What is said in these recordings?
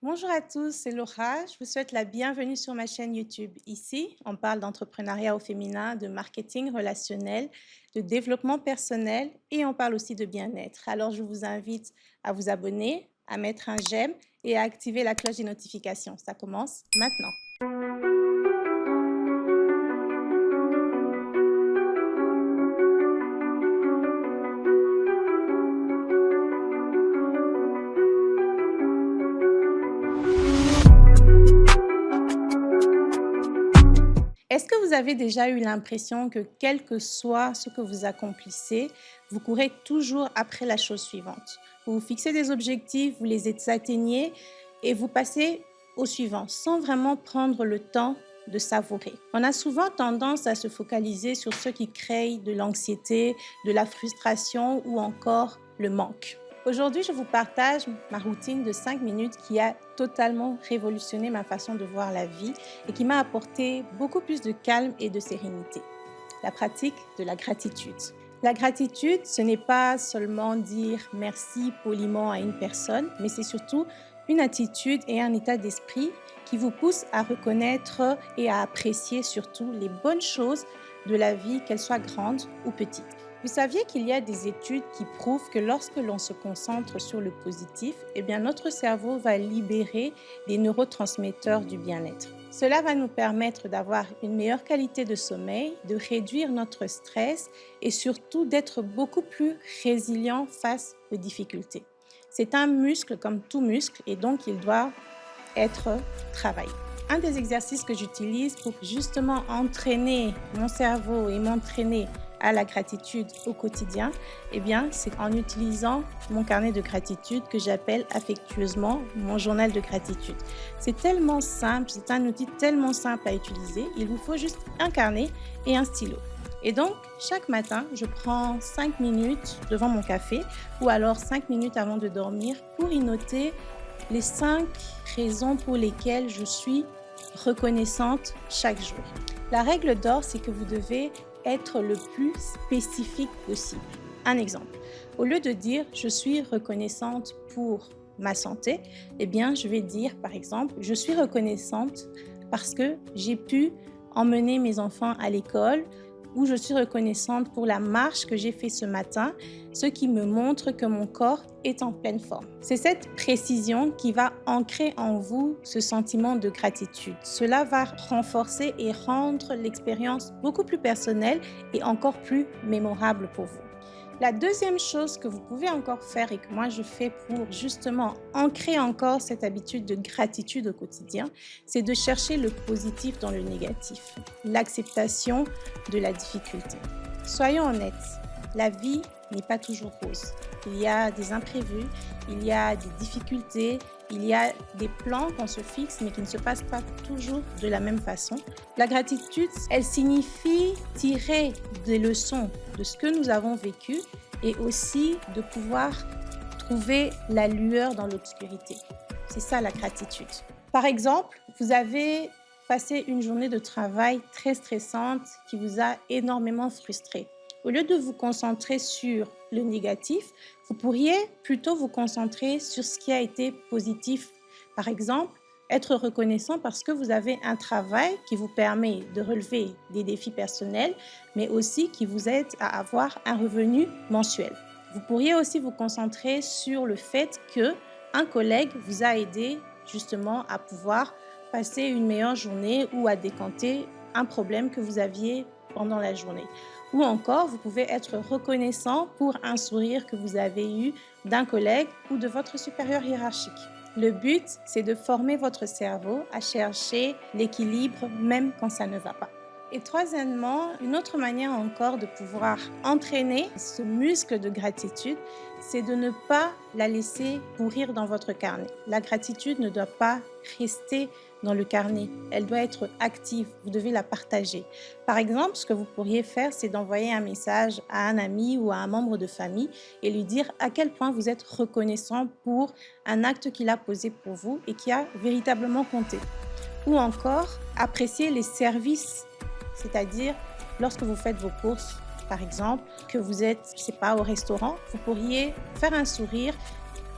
Bonjour à tous, c'est Laura. Je vous souhaite la bienvenue sur ma chaîne YouTube. Ici, on parle d'entrepreneuriat au féminin, de marketing relationnel, de développement personnel et on parle aussi de bien-être. Alors, je vous invite à vous abonner, à mettre un j'aime et à activer la cloche des notifications. Ça commence maintenant. Est-ce que vous avez déjà eu l'impression que quel que soit ce que vous accomplissez, vous courez toujours après la chose suivante? Vous vous fixez des objectifs, vous les atteignez et vous passez au suivant sans vraiment prendre le temps de savourer. On a souvent tendance à se focaliser sur ce qui crée de l'anxiété, de la frustration ou encore le manque. Aujourd'hui, je vous partage ma routine de 5 minutes qui a totalement révolutionné ma façon de voir la vie et qui m'a apporté beaucoup plus de calme et de sérénité. La pratique de la gratitude. La gratitude, ce n'est pas seulement dire merci poliment à une personne, mais c'est surtout une attitude et un état d'esprit qui vous pousse à reconnaître et à apprécier surtout les bonnes choses de la vie, qu'elles soient grandes ou petites. Vous saviez qu'il y a des études qui prouvent que lorsque l'on se concentre sur le positif, eh bien notre cerveau va libérer des neurotransmetteurs du bien-être. Cela va nous permettre d'avoir une meilleure qualité de sommeil, de réduire notre stress et surtout d'être beaucoup plus résilient face aux difficultés. C'est un muscle comme tout muscle et donc il doit être travaillé. Un des exercices que j'utilise pour justement entraîner mon cerveau et m'entraîner à la gratitude au quotidien, eh bien, c'est en utilisant mon carnet de gratitude que j'appelle affectueusement mon journal de gratitude. C'est tellement simple, c'est un outil tellement simple à utiliser. Il vous faut juste un carnet et un stylo. Et donc, chaque matin, je prends 5 minutes devant mon café ou alors 5 minutes avant de dormir pour y noter les 5 raisons pour lesquelles je suis reconnaissante chaque jour. La règle d'or, c'est que vous devez être le plus spécifique possible. Un exemple, au lieu de dire « je suis reconnaissante pour ma santé », eh bien, je vais dire par exemple « je suis reconnaissante parce que j'ai pu emmener mes enfants à l'école » ou « je suis reconnaissante pour la marche que j'ai faite ce matin », ce qui me montre que mon corps est en pleine forme. C'est cette précision qui va ancrer en vous ce sentiment de gratitude. Cela va renforcer et rendre l'expérience beaucoup plus personnelle et encore plus mémorable pour vous. La deuxième chose que vous pouvez encore faire et que moi je fais pour justement ancrer encore cette habitude de gratitude au quotidien, c'est de chercher le positif dans le négatif, l'acceptation de la difficulté. Soyons honnêtes, la vie n'est pas toujours rose. Il y a des imprévus, il y a des difficultés, il y a des plans qu'on se fixe mais qui ne se passent pas toujours de la même façon. La gratitude, elle signifie tirer des leçons de ce que nous avons vécu et aussi de pouvoir trouver la lueur dans l'obscurité. C'est ça la gratitude. Par exemple, vous avez passé une journée de travail très stressante qui vous a énormément frustré. Au lieu de vous concentrer sur le négatif, vous pourriez plutôt vous concentrer sur ce qui a été positif. Par exemple, être reconnaissant parce que vous avez un travail qui vous permet de relever des défis personnels, mais aussi qui vous aide à avoir un revenu mensuel. Vous pourriez aussi vous concentrer sur le fait qu'un collègue vous a aidé justement à pouvoir passer une meilleure journée ou à décanter un problème que vous aviez pendant la journée. Ou encore, vous pouvez être reconnaissant pour un sourire que vous avez eu d'un collègue ou de votre supérieur hiérarchique. Le but, c'est de former votre cerveau à chercher l'équilibre même quand ça ne va pas. Et troisièmement, une autre manière encore de pouvoir entraîner ce muscle de gratitude, c'est de ne pas la laisser pourrir dans votre carnet. La gratitude ne doit pas rester dans le carnet, elle doit être active, vous devez la partager. Par exemple, ce que vous pourriez faire, c'est d'envoyer un message à un ami ou à un membre de famille et lui dire à quel point vous êtes reconnaissant pour un acte qu'il a posé pour vous et qui a véritablement compté. Ou encore, apprécier les services, c'est-à-dire lorsque vous faites vos courses, par exemple, que vous êtes, je sais pas, au restaurant, vous pourriez faire un sourire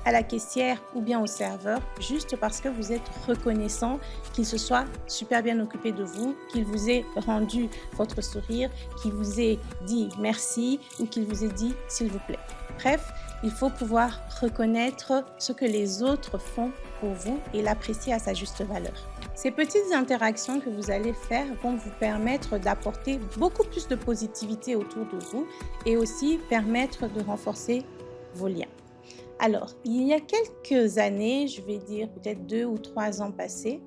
à la caissière ou bien au serveur juste parce que vous êtes reconnaissant qu'il se soit super bien occupé de vous, qu'il vous ait rendu votre sourire, qu'il vous ait dit merci ou qu'il vous ait dit s'il vous plaît. Bref, il faut pouvoir reconnaître ce que les autres font pour vous et l'apprécier à sa juste valeur. Ces petites interactions que vous allez faire vont vous permettre d'apporter beaucoup plus de positivité autour de vous et aussi permettre de renforcer vos liens. Alors, il y a quelques années, je vais dire peut-être 2 ou 3 ans passés,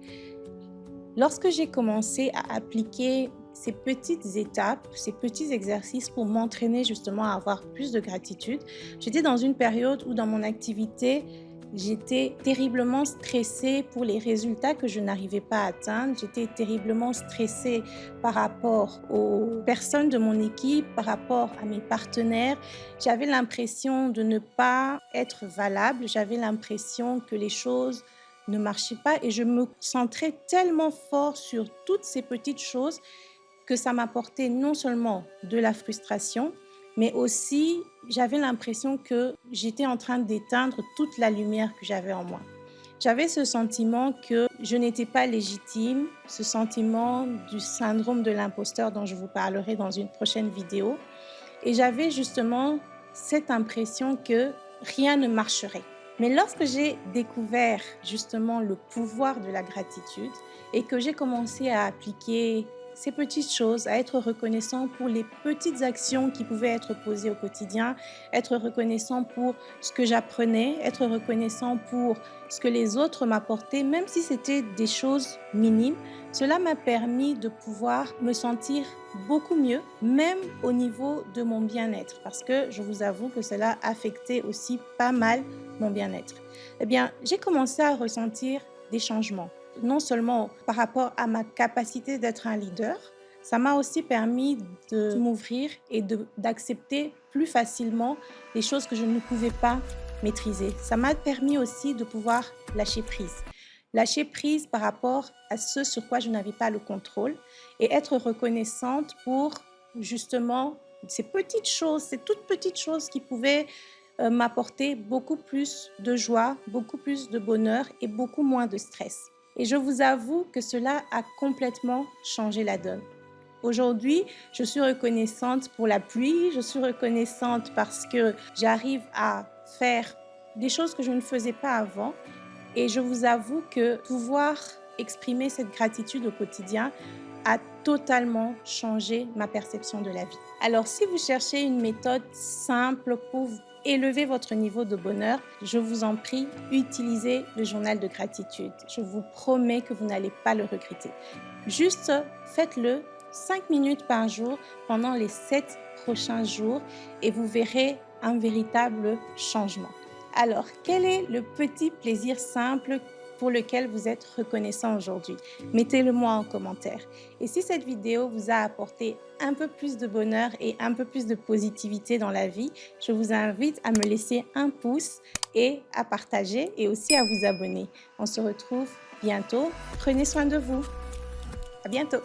lorsque j'ai commencé à appliquer ces petites étapes, ces petits exercices pour m'entraîner justement à avoir plus de gratitude, j'étais dans une période où dans mon activité, j'étais terriblement stressée pour les résultats que je n'arrivais pas à atteindre. J'étais terriblement stressée par rapport aux personnes de mon équipe, par rapport à mes partenaires. J'avais l'impression de ne pas être valable. J'avais l'impression que les choses ne marchaient pas et je me concentrais tellement fort sur toutes ces petites choses que ça m'apportait non seulement de la frustration, mais aussi j'avais l'impression que j'étais en train d'éteindre toute la lumière que j'avais en moi. J'avais ce sentiment que je n'étais pas légitime, ce sentiment du syndrome de l'imposteur dont je vous parlerai dans une prochaine vidéo. Et j'avais justement cette impression que rien ne marcherait. Mais lorsque j'ai découvert justement le pouvoir de la gratitude et que j'ai commencé à appliquer ces petites choses, à être reconnaissant pour les petites actions qui pouvaient être posées au quotidien, être reconnaissant pour ce que j'apprenais, être reconnaissant pour ce que les autres m'apportaient, même si c'était des choses minimes, cela m'a permis de pouvoir me sentir beaucoup mieux, même au niveau de mon bien-être, parce que je vous avoue que cela affectait aussi pas mal mon bien-être. Eh bien, j'ai commencé à ressentir des changements, non seulement par rapport à ma capacité d'être un leader, ça m'a aussi permis de m'ouvrir et d'accepter plus facilement les choses que je ne pouvais pas maîtriser. Ça m'a permis aussi de pouvoir lâcher prise. Lâcher prise par rapport à ce sur quoi je n'avais pas le contrôle et être reconnaissante pour justement ces petites choses, ces toutes petites choses qui pouvaient m'apporter beaucoup plus de joie, beaucoup plus de bonheur et beaucoup moins de stress. Et je vous avoue que cela a complètement changé la donne. Aujourd'hui, je suis reconnaissante pour la pluie, je suis reconnaissante parce que j'arrive à faire des choses que je ne faisais pas avant. Et je vous avoue que pouvoir exprimer cette gratitude au quotidien a totalement changé ma perception de la vie. Alors, si vous cherchez une méthode simple pour élever votre niveau de bonheur, je vous en prie, utilisez le journal de gratitude. Je vous promets que vous n'allez pas le regretter. Juste faites-le 5 minutes par jour pendant les 7 prochains jours et vous verrez un véritable changement. Alors, quel est le petit plaisir simple pour lequel vous êtes reconnaissant aujourd'hui? Mettez-le moi en commentaire. Et si cette vidéo vous a apporté un peu plus de bonheur et un peu plus de positivité dans la vie, je vous invite à me laisser un pouce et à partager et aussi à vous abonner. On se retrouve bientôt. Prenez soin de vous. À bientôt.